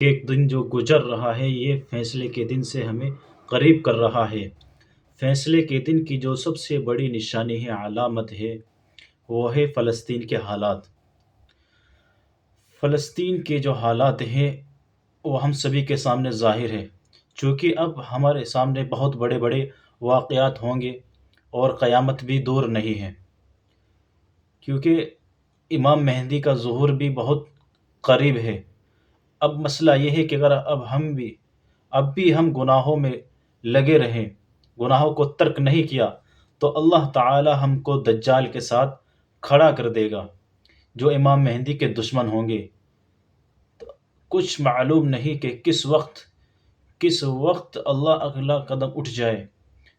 ایک دن جو گزر رہا ہے یہ فیصلے کے دن سے ہمیں قریب کر رہا ہے۔ فیصلے کے دن کی جو سب سے بڑی نشانی ہے، علامت ہے، وہ ہے فلسطین کے حالات۔ فلسطین کے جو حالات ہیں وہ ہم سبھی کے سامنے ظاہر ہے، چونکہ اب ہمارے سامنے بہت بڑے بڑے واقعات ہوں گے اور قیامت بھی دور نہیں ہے، کیونکہ امام مہدی کا ظہور بھی بہت قریب ہے۔ اب مسئلہ یہ ہے کہ اگر اب بھی ہم گناہوں میں لگے رہیں، گناہوں کو ترک نہیں کیا، تو اللہ تعالی ہم کو دجال کے ساتھ کھڑا کر دے گا، جو امام مہدی کے دشمن ہوں گے۔ کچھ معلوم نہیں کہ کس وقت اللہ اگلا قدم اٹھ جائے۔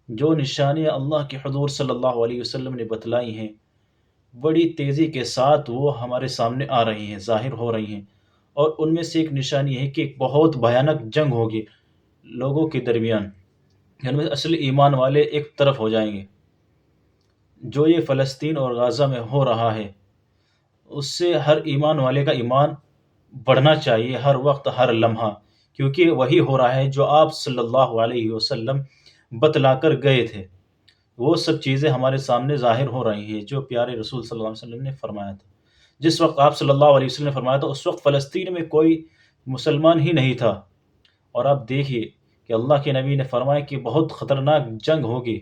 جو نشانیاں اللہ کے حضور صلی اللہ علیہ وسلم نے بتلائی ہیں، بڑی تیزی کے ساتھ وہ ہمارے سامنے آ رہی ہیں، ظاہر ہو رہی ہیں، اور ان میں سے ایک نشانی ہے کہ ایک بہت بھیانک جنگ ہوگی لوگوں کے درمیان، جن میں اصل ایمان والے ایک طرف ہو جائیں گے۔ جو یہ فلسطین اور غزہ میں ہو رہا ہے، اس سے ہر ایمان والے کا ایمان بڑھنا چاہیے، ہر وقت ہر لمحہ، کیونکہ وہی ہو رہا ہے جو آپ صلی اللہ علیہ وسلم بتلا کر گئے تھے۔ وہ سب چیزیں ہمارے سامنے ظاہر ہو رہی ہیں جو پیارے رسول صلی اللہ علیہ وسلم نے فرمایا تھا۔ جس وقت آپ صلی اللہ علیہ وسلم نے فرمایا تھا، اس وقت فلسطین میں کوئی مسلمان ہی نہیں تھا، اور آپ دیکھیے کہ اللہ کے نبی نے فرمایا کہ بہت خطرناک جنگ ہوگی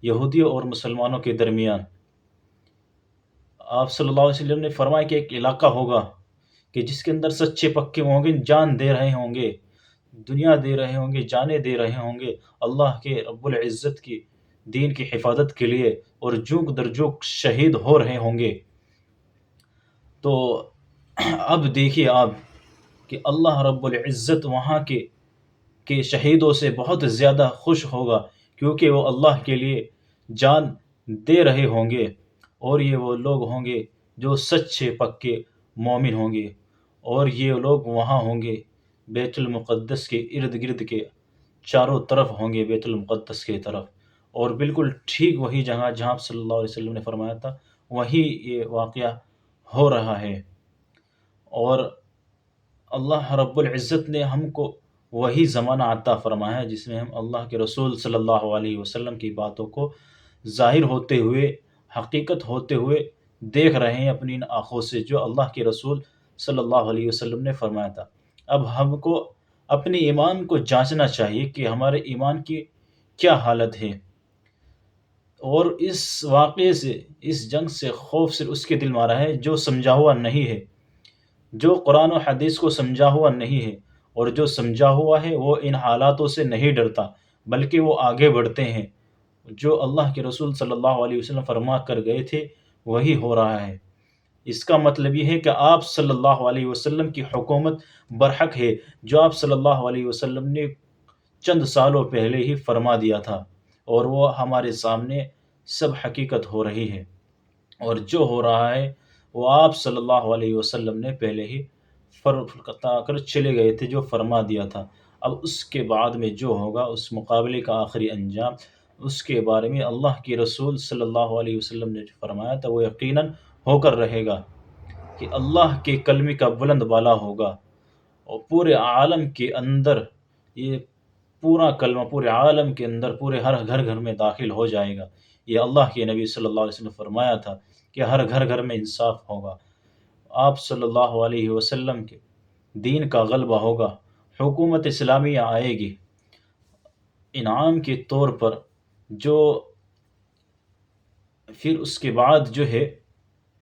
یہودیوں اور مسلمانوں کے درمیان۔ آپ صلی اللہ علیہ وسلم نے فرمایا کہ ایک علاقہ ہوگا کہ جس کے اندر سچے پکے ہوں گے، جان دے رہے ہوں گے، دنیا دے رہے ہوں گے، جانیں دے رہے ہوں گے اللہ کے رب العزت کی دین کی حفاظت کے لیے، اور جوک در جوک شہید ہو رہے ہوں گے۔ تو اب دیکھیے آپ کہ اللہ رب العزت وہاں کے شہیدوں سے بہت زیادہ خوش ہوگا، کیونکہ وہ اللہ کے لیے جان دے رہے ہوں گے، اور یہ وہ لوگ ہوں گے جو سچے پکے مومن ہوں گے، اور یہ لوگ وہاں ہوں گے بیت المقدس کے ارد گرد کے چاروں طرف ہوں گے، بیت المقدس کی طرف، اور بالکل ٹھیک وہی جگہ جہاں صلی اللہ علیہ وسلم نے فرمایا تھا، وہی یہ واقعہ ہو رہا ہے۔ اور اللہ رب العزت نے ہم کو وہی زمانہ عطا فرمایا ہے جس میں ہم اللہ کے رسول صلی اللہ علیہ وسلم کی باتوں کو ظاہر ہوتے ہوئے، حقیقت ہوتے ہوئے دیکھ رہے ہیں اپنی ان آنکھوں سے، جو اللہ کے رسول صلی اللہ علیہ وسلم نے فرمایا تھا۔ اب ہم کو اپنے ایمان کو جانچنا چاہیے کہ ہمارے ایمان کی کیا حالت ہے، اور اس واقعے سے، اس جنگ سے خوف صرف اس کے دل میں آ رہا ہے جو سمجھا ہوا نہیں ہے، جو قرآن و حدیث کو سمجھا ہوا نہیں ہے، اور جو سمجھا ہوا ہے وہ ان حالاتوں سے نہیں ڈرتا، بلکہ وہ آگے بڑھتے ہیں۔ جو اللہ کے رسول صلی اللہ علیہ وسلم فرما کر گئے تھے وہی ہو رہا ہے۔ اس کا مطلب یہ ہے کہ آپ صلی اللہ علیہ وسلم کی حکومت برحق ہے، جو آپ صلی اللہ علیہ وسلم نے چند سالوں پہلے ہی فرما دیا تھا، اور وہ ہمارے سامنے سب حقیقت ہو رہی ہے، اور جو ہو رہا ہے وہ آپ صلی اللہ علیہ وسلم نے پہلے ہی فرماتا کر چلے گئے تھے، جو فرما دیا تھا۔ اب اس کے بعد میں جو ہوگا، اس مقابلے کا آخری انجام، اس کے بارے میں اللہ کے رسول صلی اللہ علیہ وسلم نے جو فرمایا تھا وہ یقیناً ہو کر رہے گا، کہ اللہ کے کلمے کا بلند بالا ہوگا، اور پورے عالم کے اندر یہ پورا کلمہ پورے عالم کے اندر پورے ہر گھر گھر میں داخل ہو جائے گا۔ یہ اللہ کے نبی صلی اللہ علیہ وسلم نے فرمایا تھا کہ ہر گھر گھر میں انصاف ہوگا، آپ صلی اللہ علیہ وسلم کے دین کا غلبہ ہوگا، حکومت اسلامیہ آئے گی۔ انعام کے طور پر جو پھر اس کے بعد جو ہے